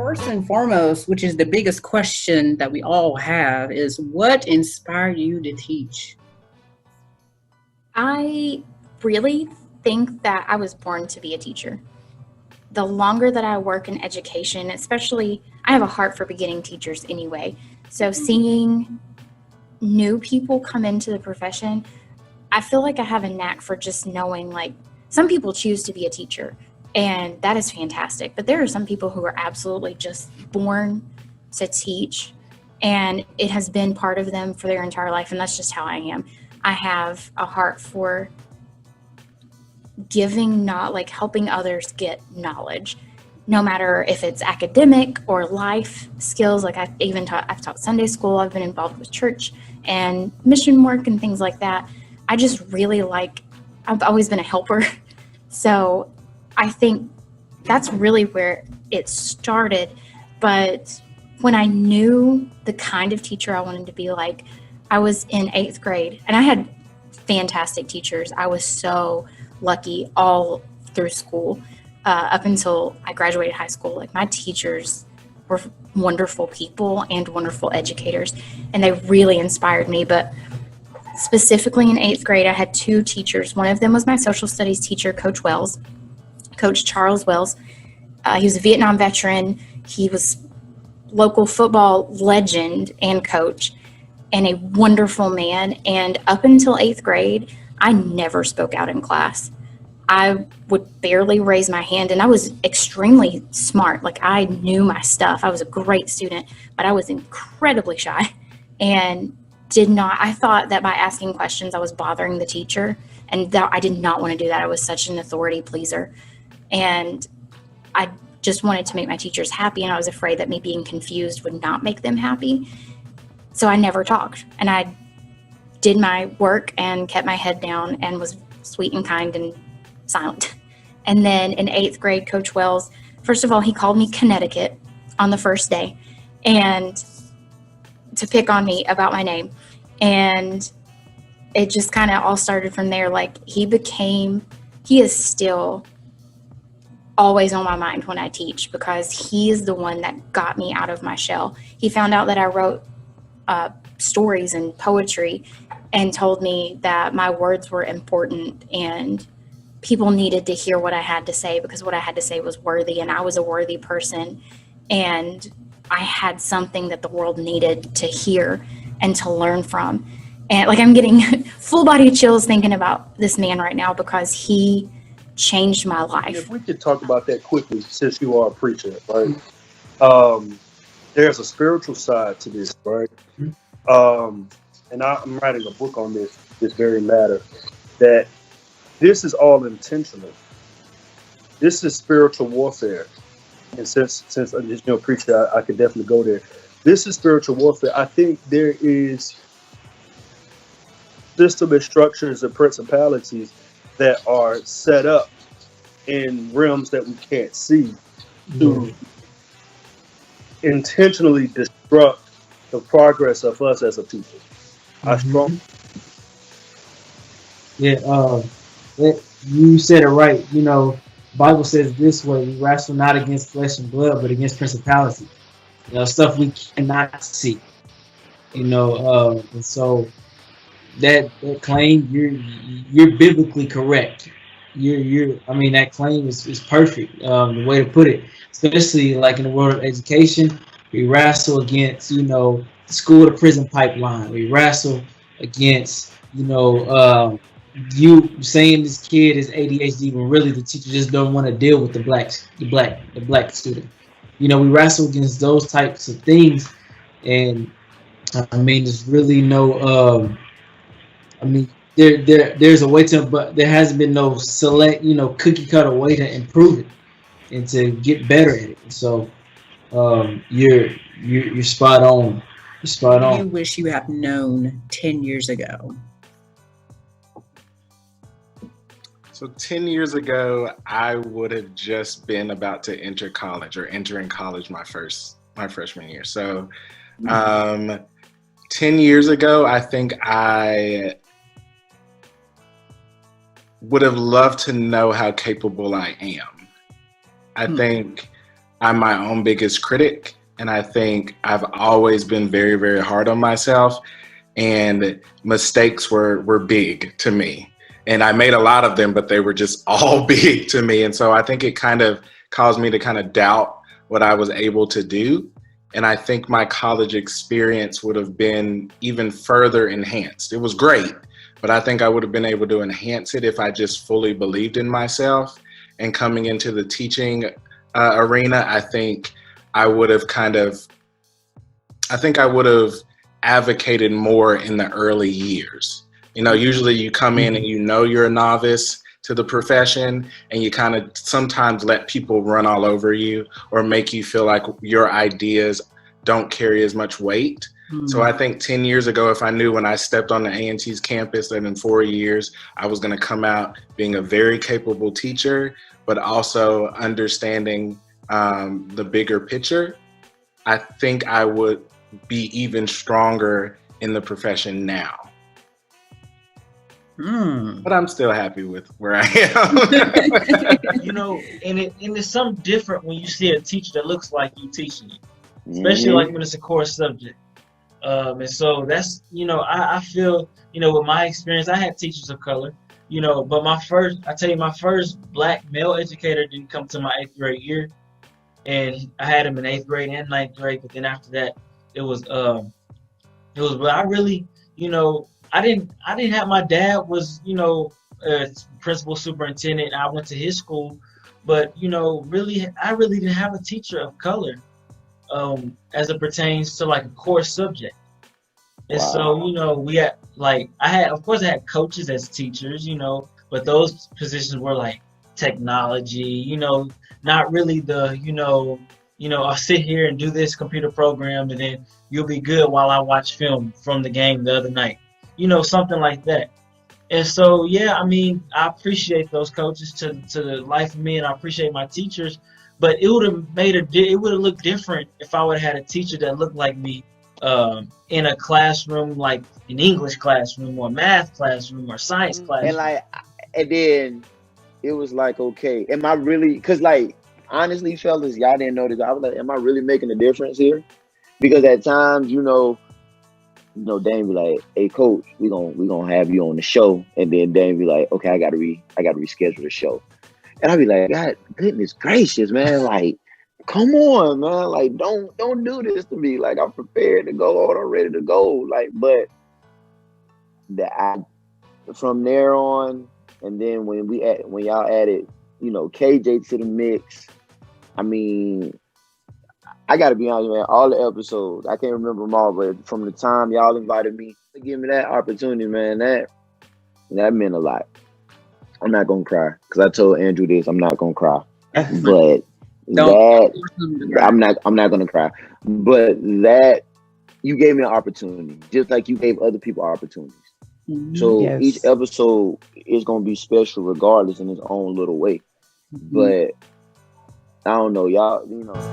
First and foremost, which is the biggest question that we all have, is what inspired you to teach? I really think that I was born to be a teacher. The longer that I work in education, especially, I have a heart for beginning teachers anyway. So seeing new people come into the profession, I feel like I have a knack for just knowing, like, some people choose to be a teacher, and that is fantastic. But there are some people who are absolutely just born to teach, and it has been part of them for their entire life, and that's just how I am. I have a heart for giving, not like helping others get knowledge, no matter if it's academic or life skills. Like I've taught Sunday school, I've been involved with church and mission work and things like that. I just really I've always been a helper. So I think that's really where it started. But when I knew the kind of teacher I wanted to be like, I was in 8th grade and I had fantastic teachers. I was so lucky all through school, up until I graduated high school. Like, my teachers were wonderful people and wonderful educators, and they really inspired me. But specifically in 8th grade, I had 2 teachers. One of them was my social studies teacher, Coach Charles Wells. He was a Vietnam veteran. He was local football legend and coach, and a wonderful man. And up until 8th grade, I never spoke out in class. I would barely raise my hand, and I was extremely smart. Like, I knew my stuff. I was a great student, but I was incredibly shy and I thought that by asking questions, I was bothering the teacher, and that I did not want to do that. I was such an authority pleaser, and I just wanted to make my teachers happy, and I was afraid that me being confused would not make them happy. So I never talked, and I did my work and kept my head down and was sweet and kind and silent. And then in 8th grade, Coach Wells, first of all, he called me Connecticut on the first day, and to pick on me about my name. And it just kind of all started from there. Like, he is still always on my mind when I teach, because he is the one that got me out of my shell. He found out that I wrote stories and poetry and told me that my words were important and people needed to hear what I had to say, because what I had to say was worthy, and I was a worthy person, and I had something that the world needed to hear and to learn from. And like, I'm getting full body chills thinking about this man right now, because he changed my life. If we could talk about that quickly, since you are a preacher, right? There's a spiritual side to this, right? And I'm writing a book on this very matter, that this is all intentional. This is spiritual warfare. And since I'm just a preacher, I could definitely go there. This is spiritual warfare. I think there is system and structures and principalities that are set up in realms that we can't see to intentionally disrupt the progress of us as a people. You said it right. You know, Bible says this way: we wrestle not against flesh and blood, but against principalities. You know, stuff we cannot see. You know, and so that claim, you're biblically correct. I mean, that claim is perfect. The way to put it, especially like in the world of education, we wrestle against, you know, the school to prison pipeline. We wrestle against, you know, you saying this kid is ADHD when really the teacher just don't want to deal with the black student. You know, we wrestle against those types of things, and I mean, there's really no. I mean, there's a way to, but there hasn't been no select, you know, cookie cutter way to improve it and to get better at it. So, you're spot on. You're spot on. You wish you had known 10 years ago. So 10 years ago, I would have just been about to enter college, or entering college my freshman year. So 10 years ago, I think I would have loved to know how capable I am. I think I'm my own biggest critic, and I think I've always been very, very hard on myself, and mistakes were big to me. And I made a lot of them, but they were just all big to me. And so I think it kind of caused me to kind of doubt what I was able to do. And I think my college experience would have been even further enhanced. It was great, but I think I would have been able to enhance it if I just fully believed in myself. And coming into the teaching arena, I think I would have advocated more in the early years. You know, usually you come in and you know you're a novice to the profession, and you kind of sometimes let people run all over you or make you feel like your ideas don't carry as much weight. So I think 10 years ago, if I knew when I stepped on the A&T's campus that in 4 years I was going to come out being a very capable teacher, but also understanding the bigger picture, I think I would be even stronger in the profession now. But I'm still happy with where I am. You know, and it's something different when you see a teacher that looks like you teaching you, especially like when it's a core subject. And so that's, you know, I feel, you know, with my experience, I had teachers of color, you know, but my first black male educator didn't come to my 8th grade year, and I had him in 8th grade and 9th grade. But then after that, it was, but I really, you know, I didn't have, my dad was, you know, principal superintendent. I went to his school, but, you know, I really didn't have a teacher of color as it pertains to like a core subject. And so, you know, of course I had coaches as teachers, you know, but those positions were like technology, you know, not really the, you know, I'll sit here and do this computer program and then you'll be good while I watch film from the game the other night. You know, something like that. And so, yeah, I mean, I appreciate those coaches to the life of me, and I appreciate my teachers. But it would have looked different if I would have had a teacher that looked like me in a classroom, like an English classroom or math classroom or science classroom. And then it was like, okay, am I really? Because like honestly, fellas, y'all didn't know this. I was like, am I really making a difference here? Because at times, you know, Dane be like, "Hey, coach, we gonna have you on the show," and then Dane be like, "Okay, I gotta reschedule the show," and I be like, "God, goodness gracious, man! Like, come on, man! Like, don't do this to me. Like, I'm prepared to go, I'm ready to go. Like, but from there on, and then when y'all added, you know, KJ to the mix, I mean." I gotta be honest, man. All the episodes, I can't remember them all, but from the time y'all invited me to give me that opportunity, man, that meant a lot. I'm not gonna cry because I told Andrew this. I'm not gonna cry, but I'm not gonna cry. But that you gave me an opportunity, just like you gave other people opportunities. So each episode is gonna be special, regardless, in its own little way. But I don't know, y'all. You know.